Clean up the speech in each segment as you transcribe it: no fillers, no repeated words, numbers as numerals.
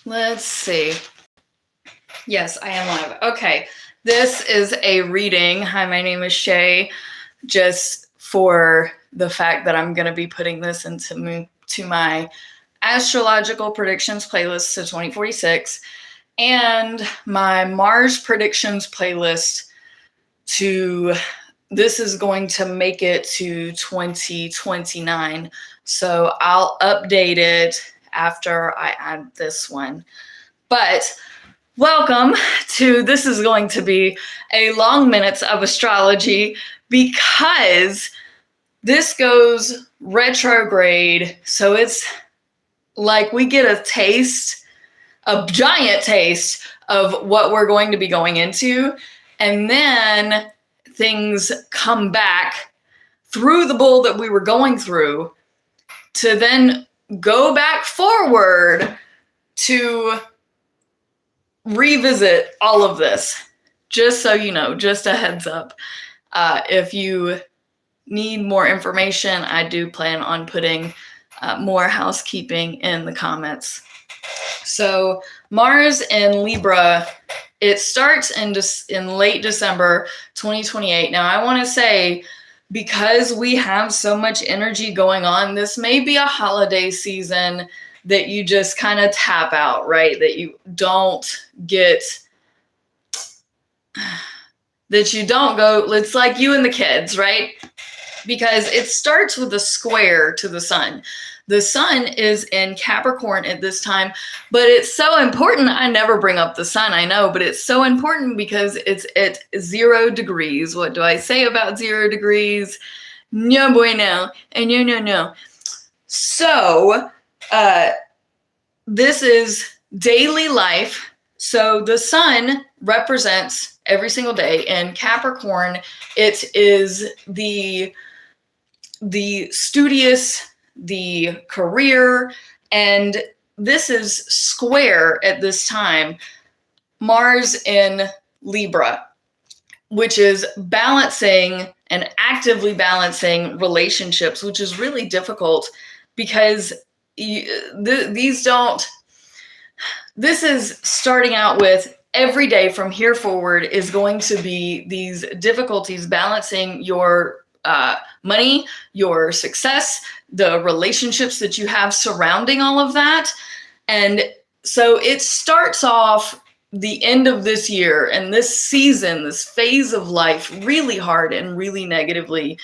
Let's see. Yes, I am live. Okay, this is a reading. Hi, my name is Shay. Just for the fact that I'm going to be putting this into my astrological predictions playlist to 2046 and my Mars predictions playlist this is going to make it to 2029. So I'll update it after I add this one. But welcome to, this is going to be a long minutes of astrology because this goes retrograde. So it's like we get a taste, a giant taste of what we're going to be going into. And then things come back through the bull that we were going through to then go back forward to revisit all of this. Just so you know, just a heads up. If you need more information, I do plan on putting more housekeeping in the comments. So Mars in Libra, it starts in late December 2028. Now I want to say, because we have so much energy going on, this may be a holiday season that you just kind of tap out, right? That you don't get, that you don't go, it's like you and the kids, right? Because it starts with a square to the sun. The sun is in Capricorn at this time, but it's so important. I never bring up the sun, I know, but it's so important because it's at 0 degrees. What do I say about 0 degrees? No bueno, and no. So, this is daily life. So the sun represents every single day. In Capricorn, it is the studious, the career, and this is square at this time. Mars in Libra, which is balancing and actively balancing relationships, which is really difficult because this is starting out with every day from here forward is going to be these difficulties balancing your money, your success, the relationships that you have surrounding all of that. And so it starts off the end of this year and this season, this phase of life, really hard and really negatively.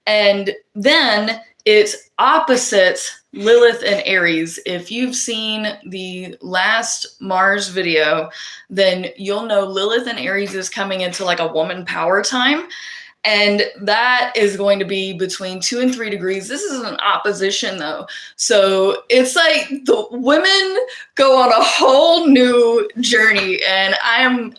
And then it's opposites Lilith and Aries. If you've seen the last Mars video, then you'll know Lilith and Aries is coming into like a woman power time. And that is going to be between 2 and 3 degrees. This is an opposition though. So it's like the women go on a whole new journey. And I'm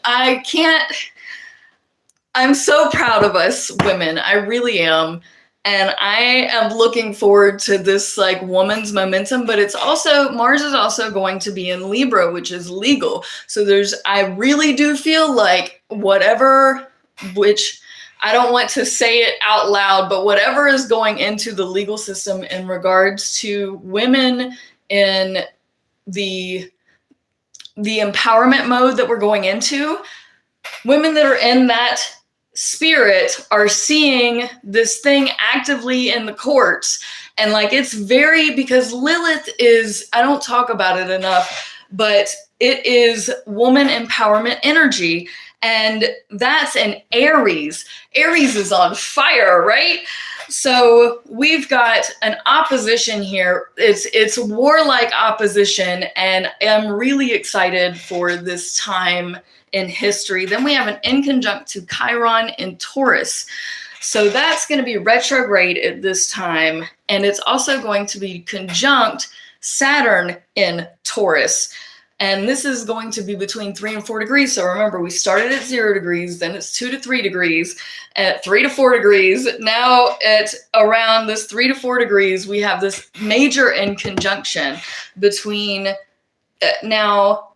so proud of us women. I really am. And I am looking forward to this like woman's momentum, but it's also, Mars is also going to be in Libra, which is legal. So I really do feel like which I don't want to say it out loud, but whatever is going into the legal system in regards to women in the empowerment mode that we're going into, women that are in that spirit are seeing this thing actively in the courts. And like, it's because Lilith is, I don't talk about it enough, but it is woman empowerment energy. And that's an Aries. Aries is on fire, right? So we've got an opposition here. It's warlike opposition, and I'm really excited for this time in history. Then we have an inconjunct to Chiron in Taurus. So that's going to be retrograde at this time. And it's also going to be conjunct Saturn in Taurus. And this is going to be between 3 and 4 degrees. So remember, we started at 0 degrees, then it's 2 to 3 degrees, at 3 to 4 degrees. Now at around this 3 to 4 degrees, we have this major in conjunction between now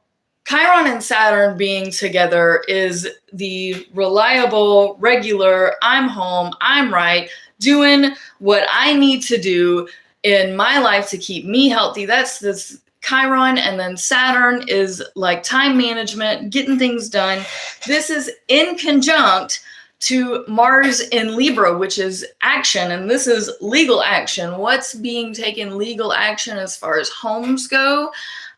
Chiron and Saturn being together is the reliable, regular, I'm home, I'm right, doing what I need to do in my life to keep me healthy. That's this Chiron, and then Saturn is like time management, getting things done. This is in conjunct to Mars in Libra, which is action, and this is legal action. What's being taken legal action as far as homes go?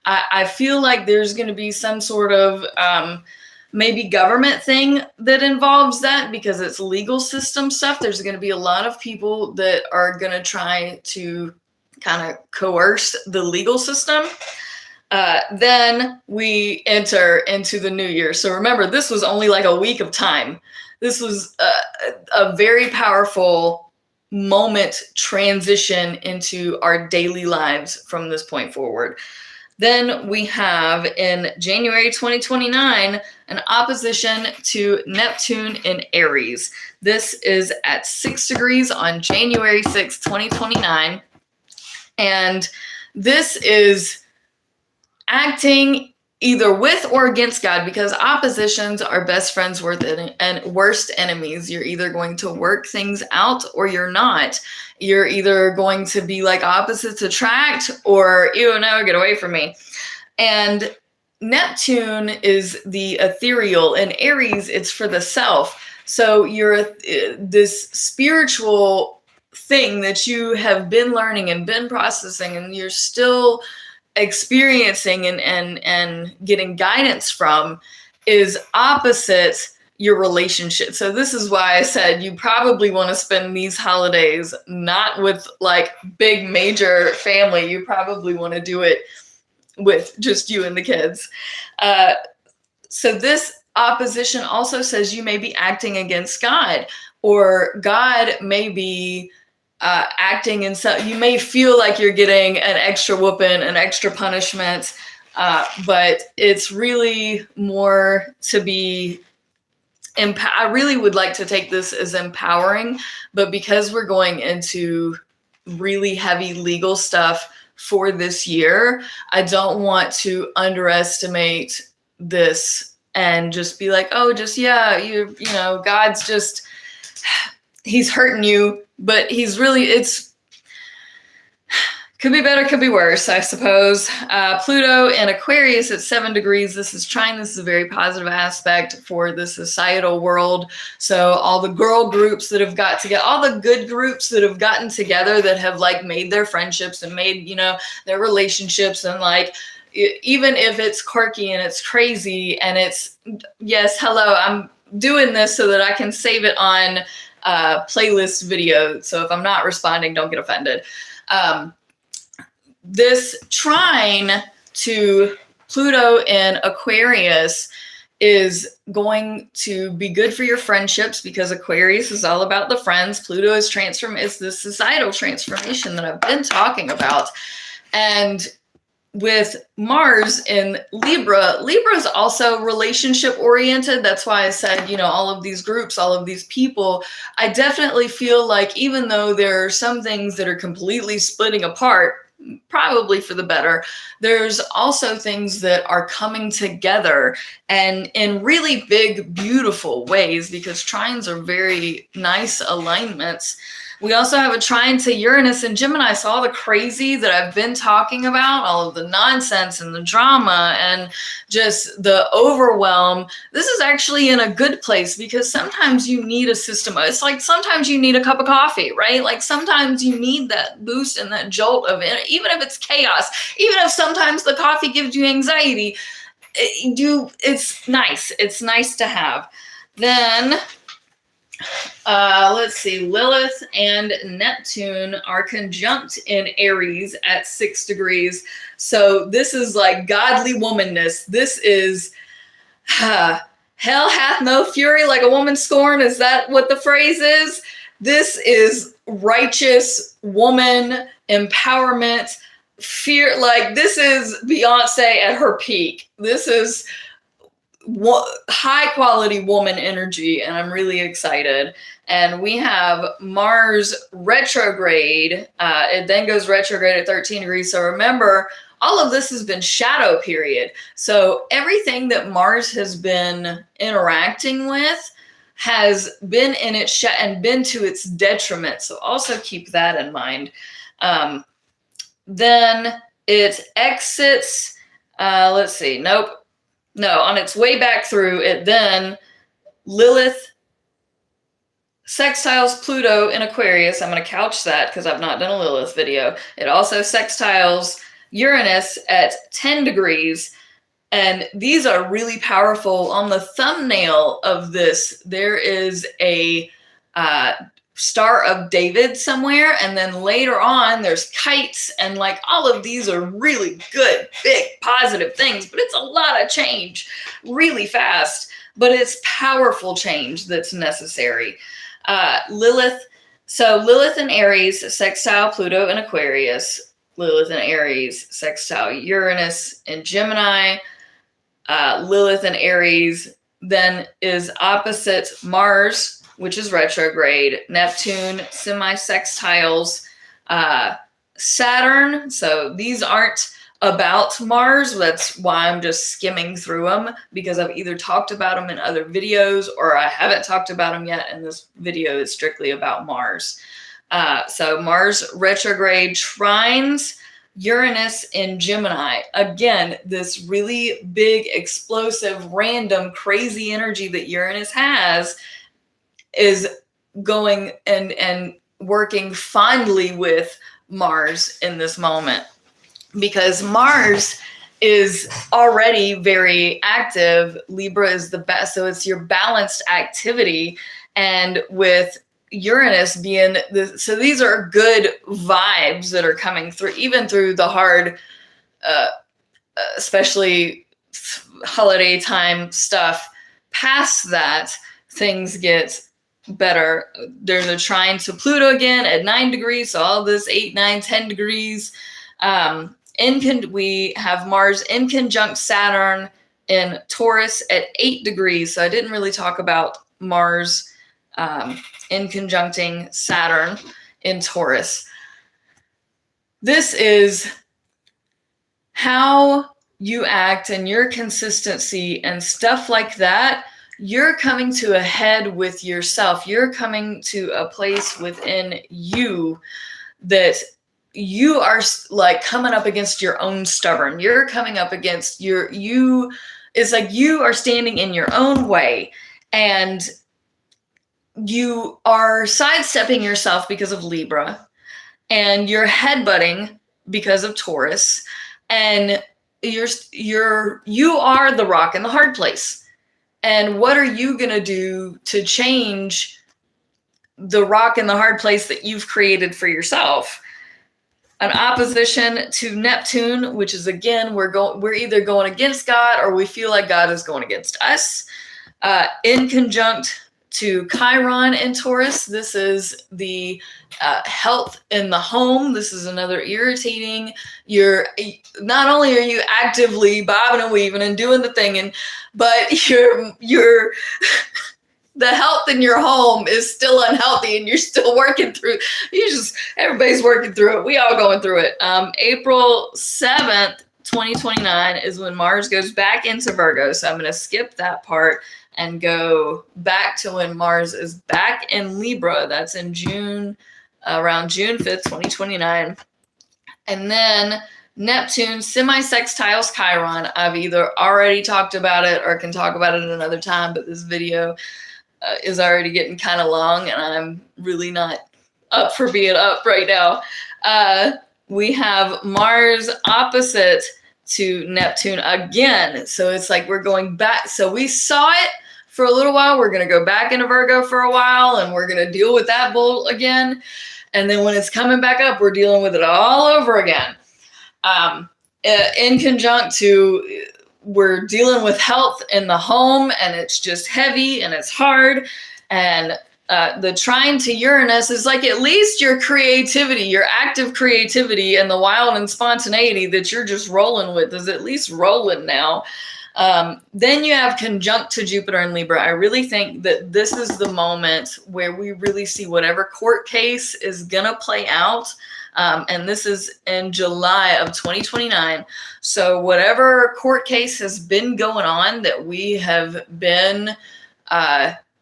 I feel like there's going to be some sort of maybe government thing that involves that, because it's legal system stuff. There's going to be a lot of people that are going to try to kind of coerce the legal system. Then we enter into the new year. So remember, this was only like a week of time. This was a very powerful moment transition into our daily lives from this point forward. Then we have in January 2029 an opposition to Neptune in Aries. This is at 6 degrees on January 6, 2029. And this is acting either with or against God, because oppositions are best friends and worst enemies. You're either going to work things out or you're not. You're either going to be like opposites attract, or, ew, no, get away from me. And Neptune is the ethereal, and Aries, it's for the self. So you're this spiritual thing that you have been learning and been processing, and you're still experiencing and getting guidance from, is opposite your relationship. So this is why I said you probably want to spend these holidays not with like big major family. You probably want to do it with just you and the kids. So this opposition also says you may be acting against God, or God may be acting in some, you may feel like you're getting an extra whooping, an extra punishment, but it's really more to be I really would like to take this as empowering, but because we're going into really heavy legal stuff for this year, I don't want to underestimate this and just be like, oh, just, yeah, you know, God's just, he's hurting you, but he's really, could be better, could be worse, I suppose. Pluto in Aquarius at 7 degrees. This is trine. This is a very positive aspect for the societal world. So all the girl groups that have got together, all the good groups that have gotten together, that have like made their friendships and made, you know, their relationships, and like, even if it's quirky and it's crazy and it's, yes, hello, I'm doing this so that I can save it on playlist video. So if I'm not responding, don't get offended. This trine to Pluto in Aquarius is going to be good for your friendships, because Aquarius is all about the friends. Pluto is the societal transformation that I've been talking about. And with Mars in Libra, Libra is also relationship oriented. That's why I said, you know, all of these groups, all of these people, I definitely feel like even though there are some things that are completely splitting apart, probably for the better, there's also things that are coming together, and in really big, beautiful ways, because trines are very nice alignments. We also have a trine to Uranus and Gemini. So all the crazy that I've been talking about, all of the nonsense and the drama and just the overwhelm, this is actually in a good place, because sometimes you need a system. It's like sometimes you need a cup of coffee, right? Like sometimes you need that boost and that jolt of it, even if it's chaos, even if sometimes the coffee gives you anxiety, it's nice. It's nice to have. Then let's see, Lilith and Neptune are conjunct in Aries at 6 degrees. So this is like godly womanness. This is hell hath no fury like a woman scorned. Is that what the phrase is? This is righteous woman empowerment, fear. Like this is Beyonce at her peak. This is high quality woman energy, and I'm really excited. And we have Mars retrograde. It then goes retrograde at 13 degrees. So remember, all of this has been shadow period. So everything that Mars has been interacting with has been in its and been to its detriment. So also keep that in mind. Then it exits, let's see, nope. No, on its way back through it, then Lilith sextiles Pluto in Aquarius. I'm going to couch that because I've not done a Lilith video. It also sextiles Uranus at 10 degrees. And these are really powerful. On the thumbnail of this, there is a Star of David somewhere. And then later on, there's kites. And like all of these are really good, big, positive things. But it's a lot of change really fast. But it's powerful change that's necessary. Lilith in Aries, sextile Pluto in Aquarius. Lilith in Aries, sextile Uranus in Gemini. Lilith in Aries then is opposite Mars, which is retrograde. Neptune semi-sextiles Saturn. So these aren't about Mars. That's why I'm just skimming through them, because I've either talked about them in other videos or I haven't talked about them yet, and this video is strictly about Mars. So Mars retrograde trines Uranus in Gemini. Again, this really big, explosive, random, crazy energy that Uranus has is going and working fondly with Mars in this moment, because Mars is already very active. Libra is the best. So it's your balanced activity. And with Uranus being so these are good vibes that are coming through, even through the hard, especially holiday time stuff. Past that, things get better. There's a trine to Pluto again at 9 degrees. So all this 8, 9, 10 degrees. We have Mars in conjunct Saturn in Taurus at 8 degrees. So I didn't really talk about Mars in conjuncting Saturn in Taurus. This is how you act and your consistency and stuff like that. You're coming to a head with yourself. You're coming to a place within you that you are like coming up against your own stubborn. You're coming up against it's like you are standing in your own way, and you are sidestepping yourself because of Libra, and you're headbutting because of Taurus, and you are the rock in the hard place. And what are you going to do to change the rock in the hard place that you've created for yourself? An opposition to Neptune, which is, again, we're either going against God or we feel like God is going against us. In conjunct to Chiron in Taurus. This is the health in the home. This is another irritating. Not only are you actively bobbing and weaving and doing the thing, but you're the health in your home is still unhealthy, and you're still working through. Everybody's working through it. We all going through it. April 7th, 2029 is when Mars goes back into Virgo. So I'm going to skip that part and go back to when Mars is back in Libra. That's in June, around June 5th, 2029. And then Neptune semi-sextiles Chiron. I've either already talked about it or can talk about it another time, but this video is already getting kind of long, and I'm really not up for being up right now. We have Mars opposite to Neptune again. So it's like we're going back. So we saw it for a little while. We're going to go back into Virgo for a while, and we're going to deal with that bull again. And then when it's coming back up, we're dealing with it all over again. In conjunct to, we're dealing with health in the home, and it's just heavy and it's hard. And the trine to Uranus is like at least your creativity, your active creativity and the wild and spontaneity that you're just rolling with is at least rolling now. Then you have conjunct to Jupiter and Libra. I really think that this is the moment where we really see whatever court case is going to play out. And this is in July of 2029. So whatever court case has been going on that we have been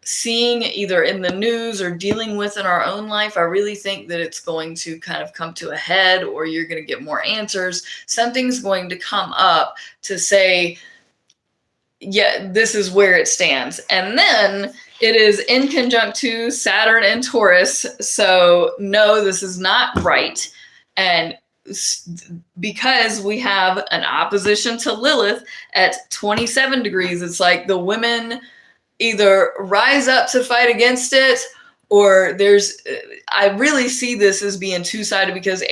seeing either in the news or dealing with in our own life, I really think that it's going to kind of come to a head, or you're going to get more answers. Something's going to come up to say, yeah, this is where it stands. And then it is in conjunct to Saturn and Taurus. So no, this is not right. And because we have an opposition to Lilith at 27 degrees, it's like the women either rise up to fight against it, or I really see this as being two-sided, because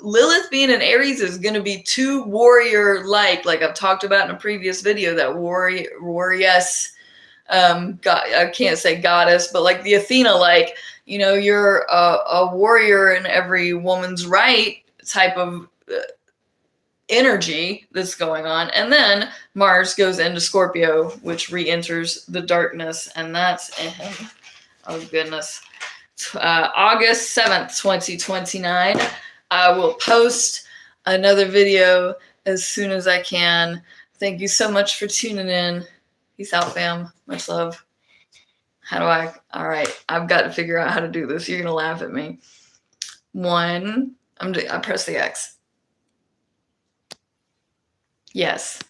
Lilith being in Aries is going to be too warrior-like I've talked about in a previous video, that warrioress, I can't say goddess, but like the Athena, like, you know, you're a warrior in every woman's right type of energy that's going on. And then Mars goes into Scorpio, which re-enters the darkness, and that's oh goodness, August 7th, 2029. I will post another video as soon as I can. Thank you so much for tuning in. Peace out, fam. Much love. All right, I've got to figure out how to do this. You're gonna laugh at me. I press the X. Yes.